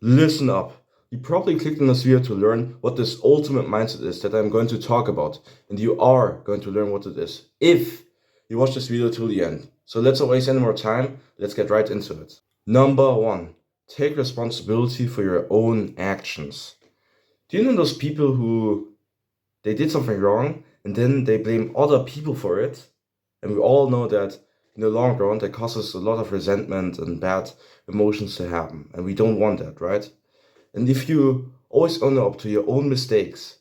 Listen up. You probably clicked on this video to learn what this ultimate mindset is that I'm going to talk about, and you are going to learn what it is if you watch this video till the end. So let's not waste any more time, let's get right into it. Number 1, take responsibility for your own actions. Do you know those people who they did something wrong and then they blame other people for it? And we all know that in the long run that causes a lot of resentment and bad emotions to happen, and we don't want that, right? And if you always own up to your own mistakes,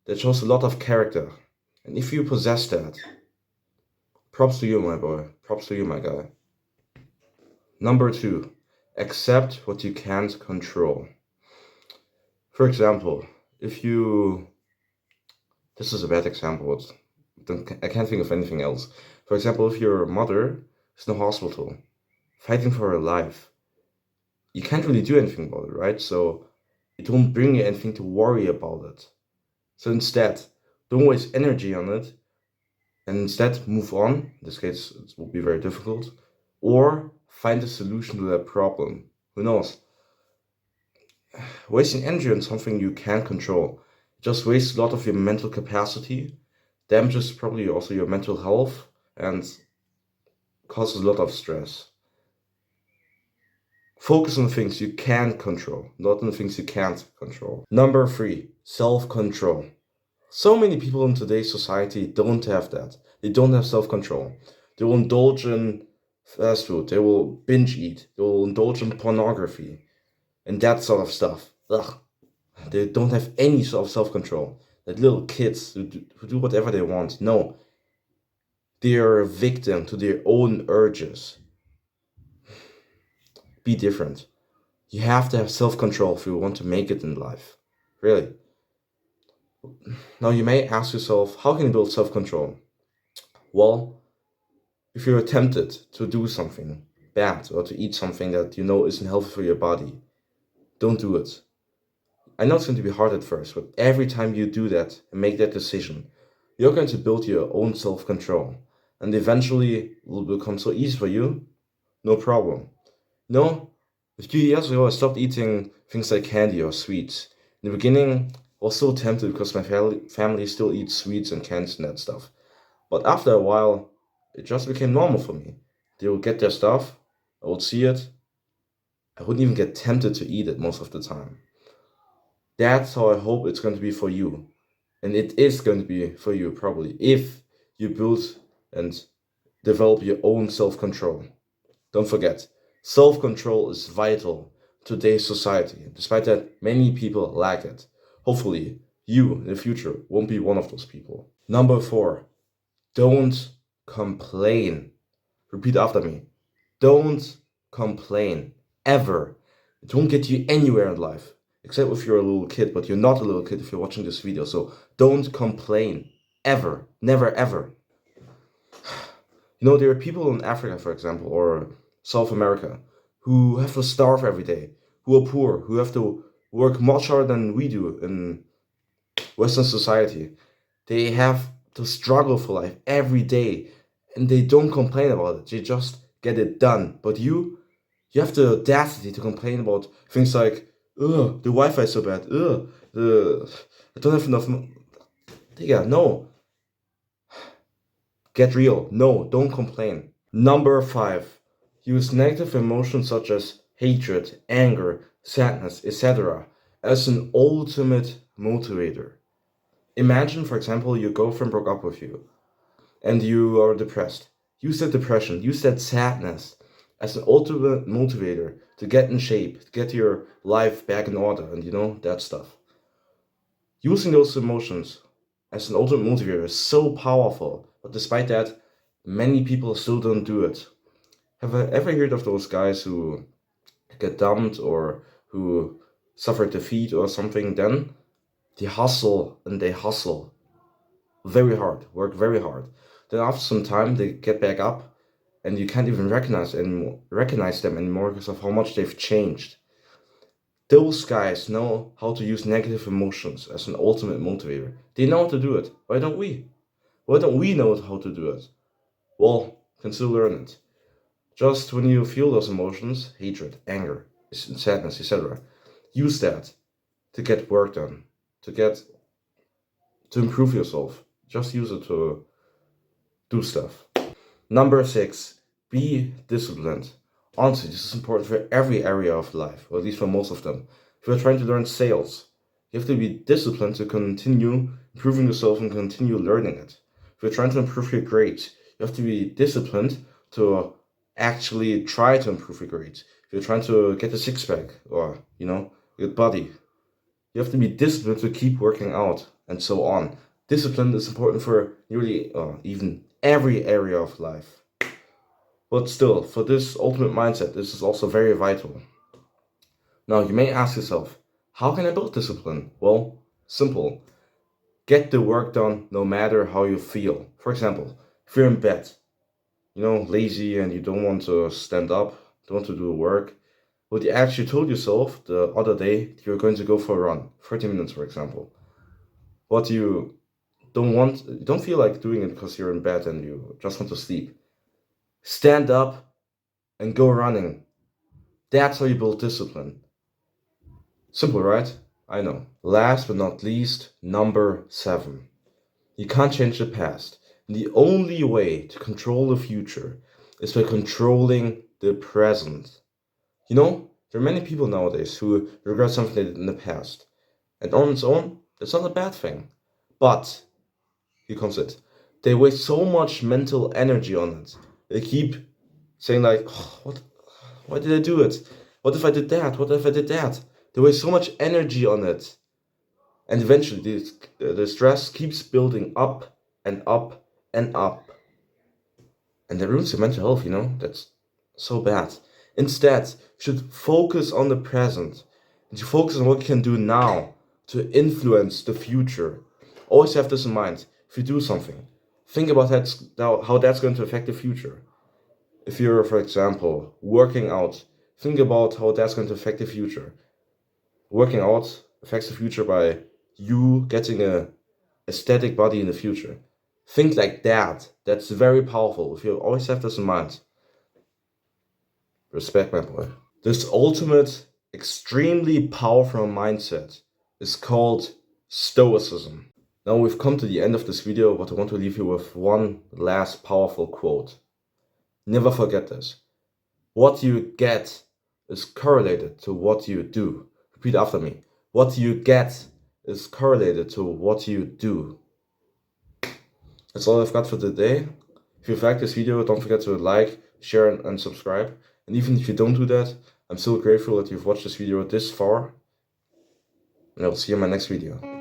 that shows a lot of character. And if you possess that, props to you, my boy. Props to you, my guy. Number 2, accept what you can't control. For example, if you... This is a bad example, but I can't think of anything else. For example, if your mother is in the hospital, fighting for her life, you can't really do anything about it, right? So it won't bring you anything to worry about it. So instead, don't waste energy on it, and instead move on. In this case, it will be very difficult. Or find a solution to that problem. Who knows? Wasting energy on something you can't control just wastes a lot of your mental capacity, damages probably also your mental health, and causes a lot of stress. Focus on the things you can control, not on the things you can't control. Number 3, self-control. So many people in today's society don't have that. They don't have self-control. They will indulge in fast food. They will binge eat. They will indulge in pornography and that sort of stuff. Ugh. They don't have any sort of self-control. Like little kids who do whatever they want. No. They are a victim to their own urges. Be different. You have to have self-control if you want to make it in life. Really. Now you may ask yourself, how can you build self-control? Well, if you're tempted to do something bad or to eat something that you know isn't healthy for your body, don't do it. I know it's going to be hard at first, but every time you do that and make that decision, you're going to build your own self-control. And eventually it will become so easy for you, no problem. No, a few years ago I stopped eating things like candy or sweets. In the beginning, I was so tempted because my family still eats sweets and candies and that stuff. But after a while, it just became normal for me. They would get their stuff, I would see it, I wouldn't even get tempted to eat it most of the time. That's how I hope it's going to be for you. And it is going to be for you probably, if you build and develop your own self-control. Don't forget, self-control is vital to today's society. Despite that, many people lack it. Hopefully, you in the future won't be one of those people. Number 4, don't complain. Repeat after me. Don't complain. Ever. It won't get you anywhere in life. Except if you're a little kid, but you're not a little kid if you're watching this video. So don't complain. Ever. Never ever. You know, there are people in Africa, for example, or South America, who have to starve every day, who are poor, who have to work much harder than we do in Western society. They have to struggle for life every day, and they don't complain about it. They just get it done. But you have the audacity to complain about things like, ugh, the Wi-Fi is so bad, ugh, I don't have enough Digga, no. Get real. No, don't complain. Number 5, use negative emotions such as hatred, anger, sadness, etc. as an ultimate motivator. Imagine, for example, your girlfriend broke up with you and you are depressed. Use that depression, use that sadness as an ultimate motivator to get in shape, to get your life back in order, and you know, that stuff. Using those emotions as an ultimate motivator is so powerful, but despite that, many people still don't do it. Have I ever heard of those guys who get dumped or who suffer defeat or something? Then they hustle and they hustle very hard, work very hard. Then after some time they get back up and you can't even recognize them anymore because of how much they've changed. Those guys know how to use negative emotions as an ultimate motivator. They know how to do it. Why don't we? Why don't we know how to do it? Well, can still learn it. Just when you feel those emotions, hatred, anger, sadness, etc., Use that to get work done, to improve yourself. Just use it to do stuff. Number 6, be disciplined. Honestly, this is important for every area of life, or at least for most of them. If you're trying to learn sales, you have to be disciplined to continue improving yourself and continue learning it. If you're trying to improve your grades, you have to be disciplined to actually try to improve your grades. If you're trying to get a six pack or, good body, you have to be disciplined to keep working out and so on. Discipline is important for nearly even every area of life. But still, for this ultimate mindset, this is also very vital. Now, you may ask yourself, how can I build discipline? Well, simple. Get the work done no matter how you feel. For example, if you're in bed, lazy and you don't want to stand up, don't want to do work, but you actually told yourself the other day you're going to go for a run, 30 minutes, for example. But you don't feel like doing it because you're in bed and you just want to sleep. Stand up and go running. That's how you build discipline. Simple, right? I know. Last but not least, number 7. You can't change the past. And the only way to control the future is by controlling the present. There are many people nowadays who regret something they did in the past. And on its own, that's not a bad thing. But, here comes it, they waste so much mental energy on it. They keep saying like, oh, why did I do it? What if I did that? What if I did that? They waste so much energy on it. And eventually the stress keeps building up and up and up. And that ruins your mental health, That's so bad. Instead, you should focus on the present. And you focus on what you can do now to influence the future. Always have this in mind. If you do something, think about how that's going to affect the future. If you're, for example, working out, think about how that's going to affect the future. Working out affects the future by you getting a aesthetic body in the future. Think like that. That's very powerful. If you always have this in mind. Respect, my boy. This ultimate, extremely powerful mindset is called Stoicism. Now we've come to the end of this video, but I want to leave you with one last powerful quote. Never forget this. What you get is correlated to what you do. Repeat after me. What you get is correlated to what you do. That's all I've got for today. If you've liked this video, don't forget to like, share, and subscribe. And even if you don't do that, I'm still grateful that you've watched this video this far. And I will see you in my next video.